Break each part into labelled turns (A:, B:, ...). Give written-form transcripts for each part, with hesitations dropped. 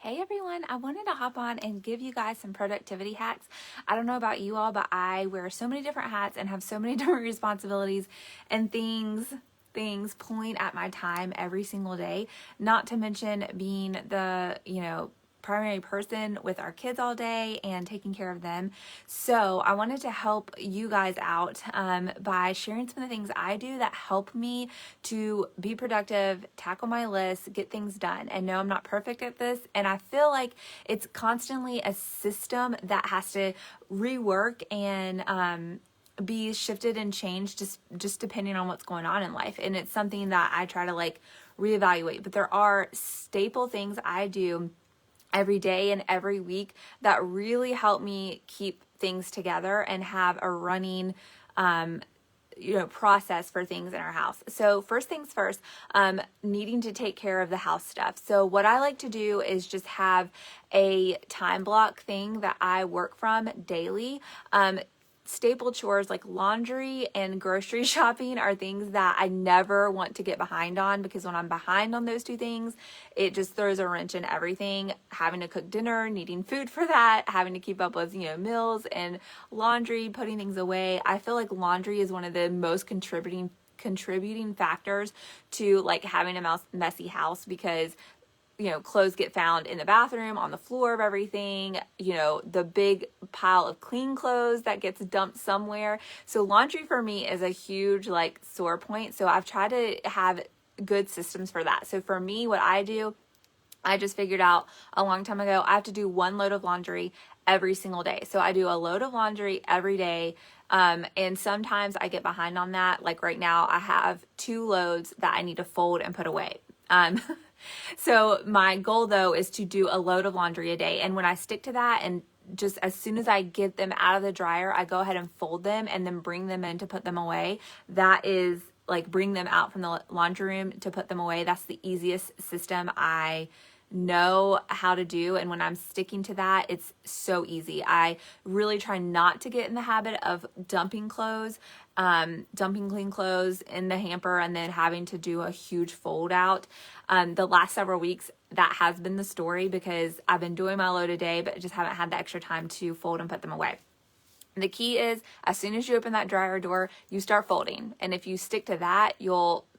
A: Hey everyone, I wanted to hop on and give you guys some productivity hacks. I don't know about you all, but I wear so many different hats and have so many different responsibilities and things pulling at my time every single day. Not to mention being the, primary person with our kids all day and taking care of them. So I wanted to help you guys out by sharing some of the things I do that help me to be productive, tackle my list, get things done. And no, I'm not perfect at this. And I feel like it's constantly a system that has to rework and be shifted and changed just depending on what's going on in life. And it's something that I try to reevaluate. But there are staple things I do every day and every week that really help me keep things together and have a running process for things in our house. So first things first, needing to take care of the house stuff. So what I like to do is just have a time block thing that I work from daily. Staple chores like laundry and grocery shopping are things that I never want to get behind on, because when I'm behind on those two things, it just throws a wrench in everything. Having to cook dinner, needing food for that, having to keep up with, meals and laundry, putting things away. I feel like laundry is one of the most contributing factors to having a messy house, because clothes get found in the bathroom, on the floor of everything, the big pile of clean clothes that gets dumped somewhere. So laundry for me is a huge sore point. So I've tried to have good systems for that. So for me, what I do, I just figured out a long time ago, I have to do one load of laundry every single day. So I do a load of laundry every day. And sometimes I get behind on that. Like right now I have 2 loads that I need to fold and put away. So my goal though is to do a load of laundry a day. And when I stick to that, and just as soon as I get them out of the dryer, I go ahead and fold them and then bring them in to put them away. That is bring them out from the laundry room to put them away. That's the easiest system I know how to do, and when I'm sticking to that, it's so easy. I really try not to get in the habit of dumping clean clothes in the hamper and then having to do a huge fold out. The last several weeks, that has been the story, because I've been doing my load a day but just haven't had the extra time to fold and put them away. The key is, as soon as you open that dryer door, you start folding. And if you stick to that,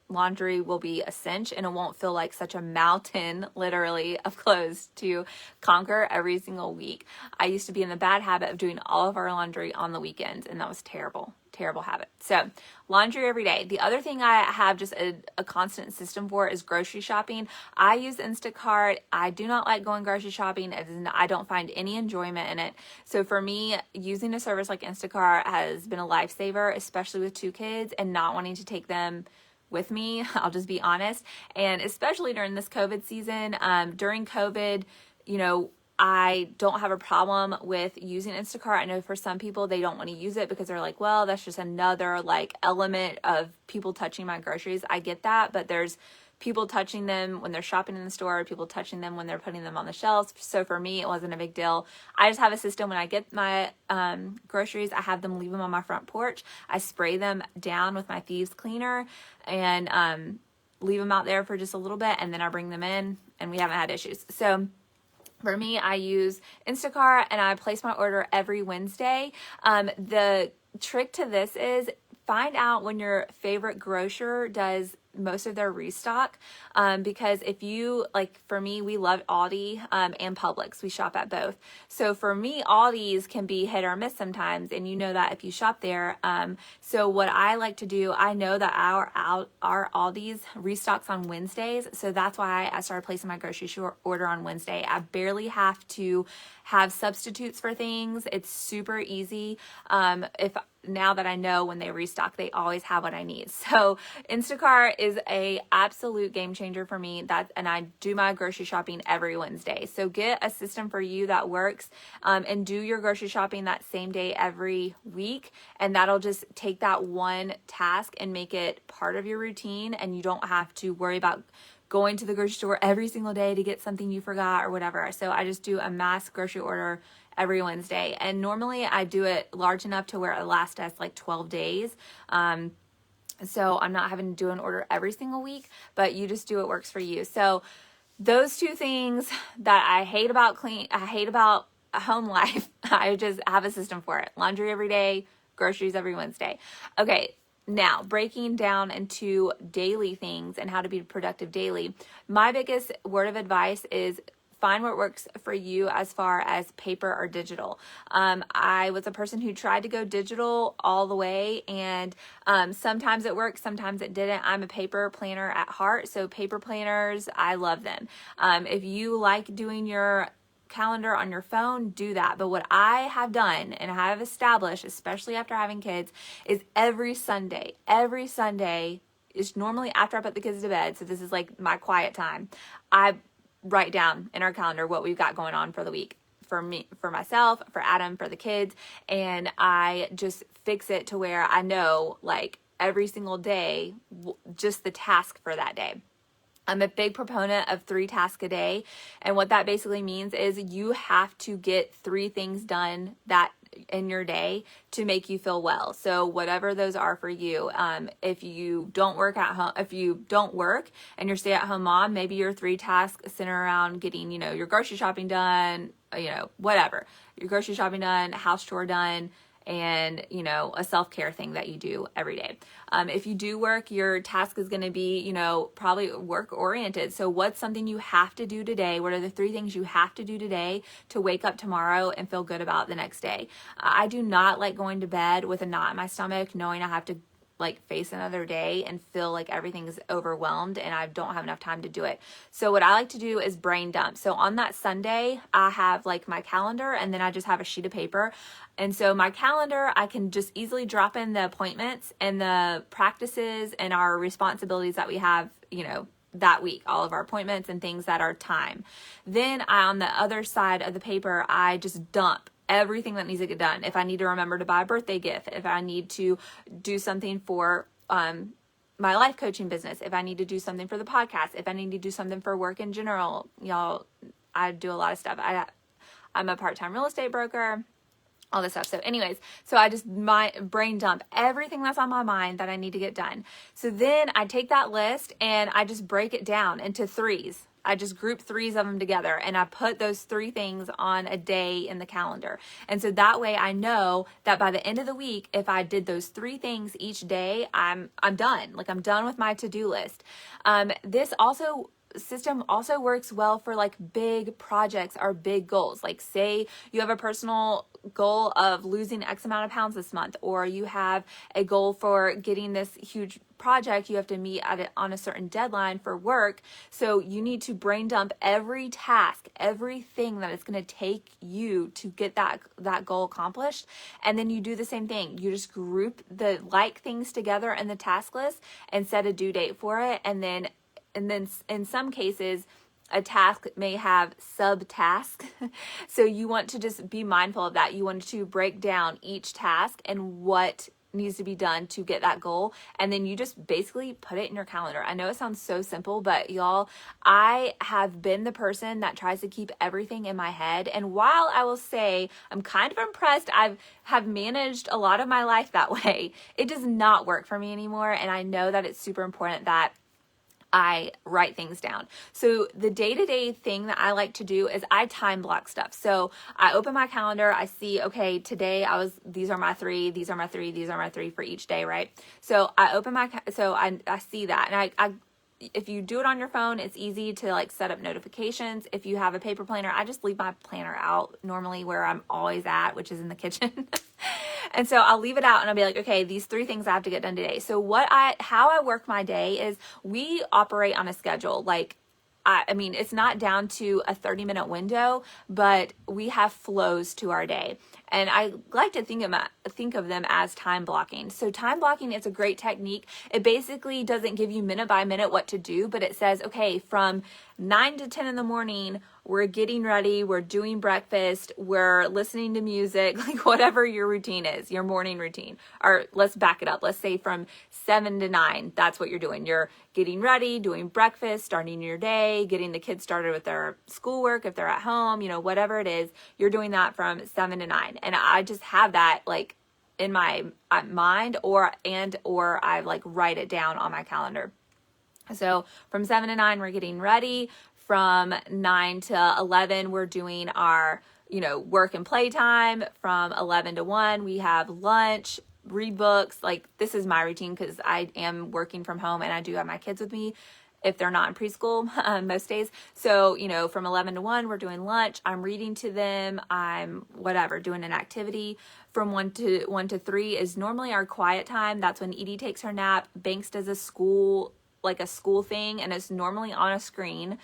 A: laundry will be a cinch, and it won't feel like such a mountain, literally, of clothes to conquer every single week. I used to be in the bad habit of doing all of our laundry on the weekends, and that was terrible habit. So laundry every day. The other thing I have just a constant system for is grocery shopping. I use Instacart. I do not like going grocery shopping. I don't find any enjoyment in it. So for me, using a service like Instacart has been a lifesaver, especially with 2 kids and not wanting to take them with me. I'll just be honest. And especially during this COVID season, during COVID, I don't have a problem with using Instacart. I know for some people, they don't want to use it because they're like, well, that's just another element of people touching my groceries. I get that, but there's people touching them when they're shopping in the store, people touching them when they're putting them on the shelves. So for me, it wasn't a big deal. I just have a system. When I get my groceries, I have them leave them on my front porch. I spray them down with my thieves cleaner and leave them out there for just a little bit, and then I bring them in, and we haven't had issues. So for me, I use Instacart, and I place my order every Wednesday. The trick to this is find out when your favorite grocer does most of their restock, because if you, for me, we love Aldi and Publix. We shop at both. So for me, Aldi's can be hit or miss sometimes, and that if you shop there. So what I like to do, I know that our Aldi's restocks on Wednesdays, so that's why I started placing my grocery order on Wednesday. I barely have to have substitutes for things. It's super easy. Now that I know when they restock, they always have what I need. So Instacart is a absolute game changer for me. And I do my grocery shopping every Wednesday. So get a system for you that works, and do your grocery shopping that same day every week. And that'll just take that one task and make it part of your routine. And you don't have to worry about going to the grocery store every single day to get something you forgot or whatever. So I just do a mass grocery order every Wednesday. And normally I do it large enough to where it lasts us 12 days. So I'm not having to do an order every single week, but you just do what works for you. So those two things that I hate about home life, I just have a system for it. Laundry every day, groceries every Wednesday. Okay, now breaking down into daily things and how to be productive daily. My biggest word of advice is find what works for you as far as paper or digital. I was a person who tried to go digital all the way, and sometimes it worked, sometimes it didn't. I'm a paper planner at heart, so paper planners, I love them. If you like doing your calendar on your phone, do that. But what I have done and I have established, especially after having kids, is every Sunday is normally after I put the kids to bed. So this is like my quiet time. I write down in our calendar what we've got going on for the week, for me, for myself, for Adam, for the kids. And I just fix it to where I know like every single day, just the task for that day. I'm a big proponent of 3 tasks a day. And what that basically means is you have to get 3 things done that in your day to make you feel well. So whatever those are for you, if you don't work at home, if you don't work and you're stay at home mom, maybe your 3 tasks center around getting, your grocery shopping done, whatever, your grocery shopping done, house chore done, and a self-care thing that you do every day. If you do work, your task is going to be probably work oriented. So what's something you have to do today? What are the 3 things you have to do today to wake up tomorrow and feel good about the next day? I do not like going to bed with a knot in my stomach knowing I have to face another day and feel like everything's overwhelmed and I don't have enough time to do it. So what I like to do is brain dump. So on that Sunday, I have my calendar, and then I just have a sheet of paper. And so my calendar, I can just easily drop in the appointments and the practices and our responsibilities that we have, that week, all of our appointments and things that are time. Then on the other side of the paper, I just dump everything that needs to get done. If I need to remember to buy a birthday gift, if I need to do something for my life coaching business, if I need to do something for the podcast, if I need to do something for work in general, y'all, I do a lot of stuff. I'm a part-time real estate broker, all this stuff. So anyways, so I just brain dump everything that's on my mind that I need to get done. So then I take that list and I just break it down into 3s. I just group 3s of them together and I put those 3 things on a day in the calendar. And so that way I know that by the end of the week, if I did those 3 things each day, I'm done. I'm done with my to-do list. This system also works well for big projects or big goals. Say you have a personal goal of losing X amount of pounds this month, or you have a goal for getting this huge project you have to meet on a certain deadline for work. So you need to brain dump every task, everything that it's going to take you to get that goal accomplished. And then you do the same thing. You just group the things together in the task list and set a due date for it. And then in some cases, a task may have subtasks. So you want to just be mindful of that. You want to break down each task and what needs to be done to get that goal. And then you just basically put it in your calendar. I know it sounds so simple, but y'all, I have been the person that tries to keep everything in my head. And while I will say I'm kind of impressed, have managed a lot of my life that way, it does not work for me anymore. And I know that it's super important that I write things down. So the day-to-day thing that I like to do is I time block stuff. So I open my calendar, I see, okay, today these are my 3, these are my 3, these are my 3 for each day, right? So I open I see that, and I if you do it on your phone, it's easy to set up notifications. If you have a paper planner, I just leave my planner out normally where I'm always at, which is in the kitchen. And so I'll leave it out and I'll be like, okay, these 3 things I have to get done today. So how I work my day is we operate on a schedule. I mean, it's not down to a 30-minute window, but we have flows to our day. And I like to think of them as time blocking. So time blocking is a great technique. It basically doesn't give you minute by minute what to do, but it says, okay, from 9 to 10 in the morning, we're getting ready, we're doing breakfast, we're listening to music, whatever your routine is, your morning routine. Or let's back it up. Let's say from 7 to 9, that's what you're doing. You're getting ready, doing breakfast, starting your day, getting the kids started with their schoolwork if they're at home, whatever it is, you're doing that from 7 to 9. And I just have that in my mind or I write it down on my calendar. So from 7 to 9, we're getting ready. from 9 to 11, we're doing our, work and play time. From 11 to 1, we have lunch, read books. Like, this is my routine because I am working from home and I do have my kids with me if they're not in preschool most days. So, from 11 to 1, we're doing lunch. I'm reading to them. I'm doing an activity. From 1 to 3 is normally our quiet time. That's when Edie takes her nap. Banks does a school thing, and it's normally on a screen.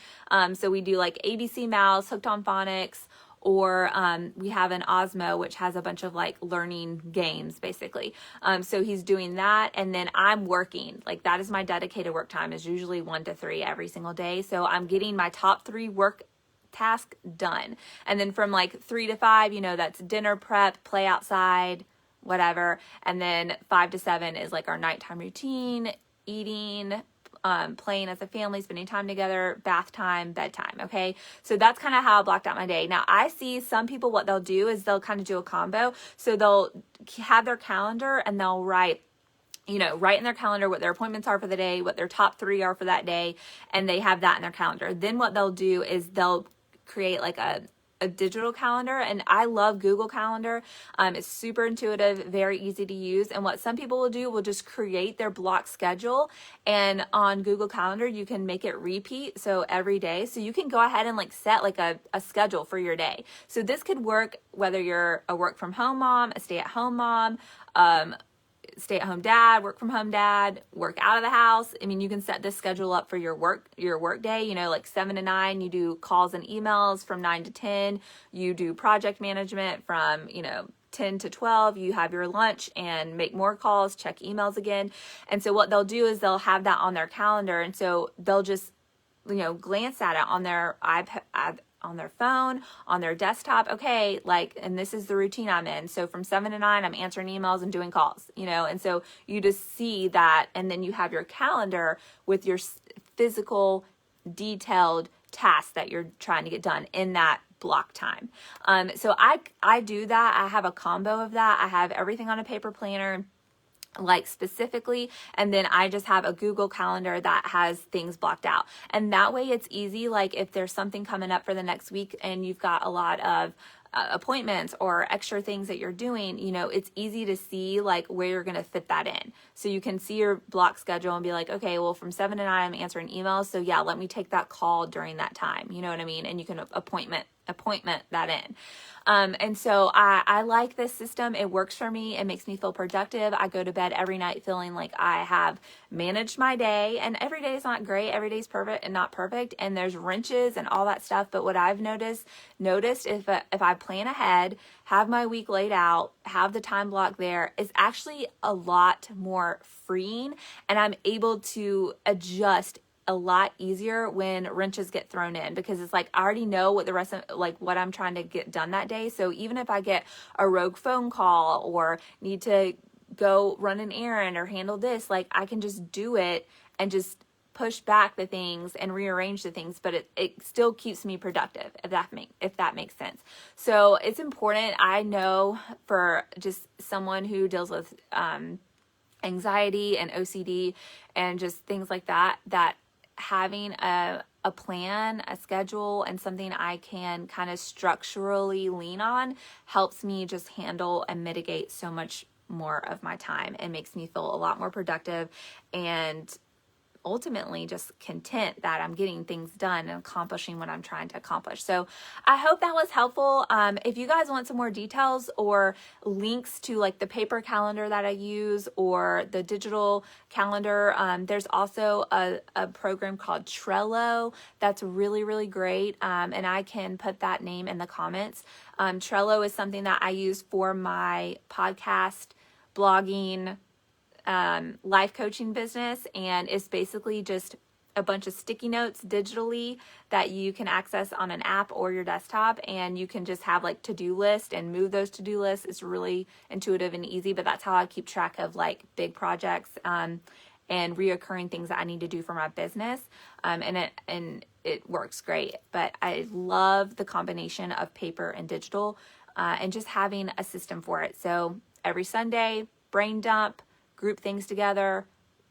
A: So we do like ABC Mouse, Hooked on Phonics, or we have an Osmo, which has a bunch of like learning games, basically. So he's doing that, and then I'm working. Like, that is my dedicated work time, is usually 1 to 3 every single day. So I'm getting my top 3 work task done. And then from like 3 to 5, that's dinner prep, play outside, whatever. And then 5 to 7 is like our nighttime routine, eating, playing as a family, spending time together, bath time, bedtime. Okay. So that's kind of how I blocked out my day. Now, I see some people, what they'll do is they'll kind of do a combo. So they'll have their calendar and they'll write in their calendar what their appointments are for the day, what their top 3 are for that day, and they have that in their calendar. Then what they'll do is they'll create like a digital calendar, and I love Google Calendar. It's super intuitive, very easy to use. And what some people will do will just create their block schedule, and on Google Calendar you can make it repeat, so every day. So you can go ahead and like set like a schedule for your day. So this could work whether you're a work from home mom, a stay-at-home mom, stay-at-home dad, work from home dad, work out of the house. I mean, you can set this schedule up for your work day, like 7 to 9, you do calls and emails. From 9 to 10, you do project management. From, 10 to 12, you have your lunch and make more calls, check emails again. And so what they'll do is they'll have that on their calendar. And so they'll just, glance at it on their iPad, on their phone, on their desktop. Okay, and this is the routine I'm in. So from 7 to 9, I'm answering emails and doing calls, and so you just see that, and then you have your calendar with your physical, detailed tasks that you're trying to get done in that block time. So I do that. I have a combo of that. I have everything on a paper planner, like specifically, and then I just have a Google Calendar that has things blocked out. And that way it's easy. Like, if there's something coming up for the next week and you've got a lot of appointments or extra things that you're doing, it's easy to see like where you're going to fit that in. So you can see your block schedule and be like, okay, well, from 7 to 9, I'm answering emails. So yeah, let me take that call during that time. You know what I mean? And you can appointment that in. And so I like this system. It works for me. It makes me feel productive. I go to bed every night feeling like I have managed my day, and every day is not great. Every day is perfect and not perfect. And there's wrenches and all that stuff. But what I've noticed if I plan ahead, have my week laid out, have the time block there, is actually a lot more freeing, and I'm able to adjust a lot easier when wrenches get thrown in, because it's like I already know what the rest of what I'm trying to get done that day. So even if I get a rogue phone call or need to go run an errand or handle this, I can just do it and just push back the things and rearrange the things, but it still keeps me productive, if that makes sense. So it's important. I know for just someone who deals with anxiety and OCD and just things like that, that having a plan, a schedule, and something I can kind of structurally lean on helps me just handle and mitigate so much more of my time and makes me feel a lot more productive, and ultimately just content that I'm getting things done and accomplishing what I'm trying to accomplish. So I hope that was helpful. If you guys want some more details or links to the paper calendar that I use or the digital calendar, there's also a program called Trello that's really, really great. And I can put that name in the comments. Trello is something that I use for my podcast, blogging, life coaching business, and it's basically just a bunch of sticky notes digitally that you can access on an app or your desktop, and you can just have to-do list and move those to-do lists. It's really intuitive and easy, but that's how I keep track of big projects and reoccurring things that I need to do for my business, and it works great. But I love the combination of paper and digital, and just having a system for it. So every Sunday, brain dump, group things together,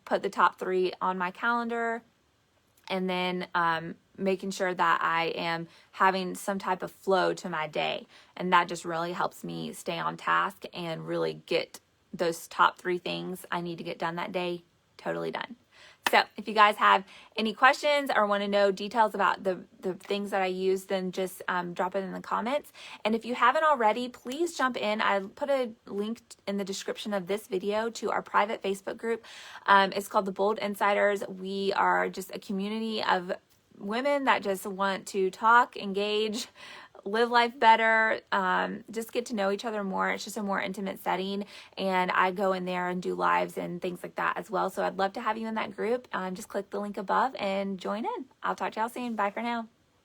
A: put the top 3 on my calendar, and then making sure that I am having some type of flow to my day. And that just really helps me stay on task and really get those top 3 things I need to get done that day totally done. So if you guys have any questions or want to know details about the things that I use, then just drop it in the comments. And if you haven't already, please jump in. I put a link in the description of this video to our private Facebook group. It's called the Bold Insiders. We are just a community of women that just want to talk, engage, live life better, just get to know each other more. It's just a more intimate setting, and I go in there and do lives and things like that as well. So I'd love to have you in that group. Just click the link above and join in. I'll talk to y'all soon. Bye for now.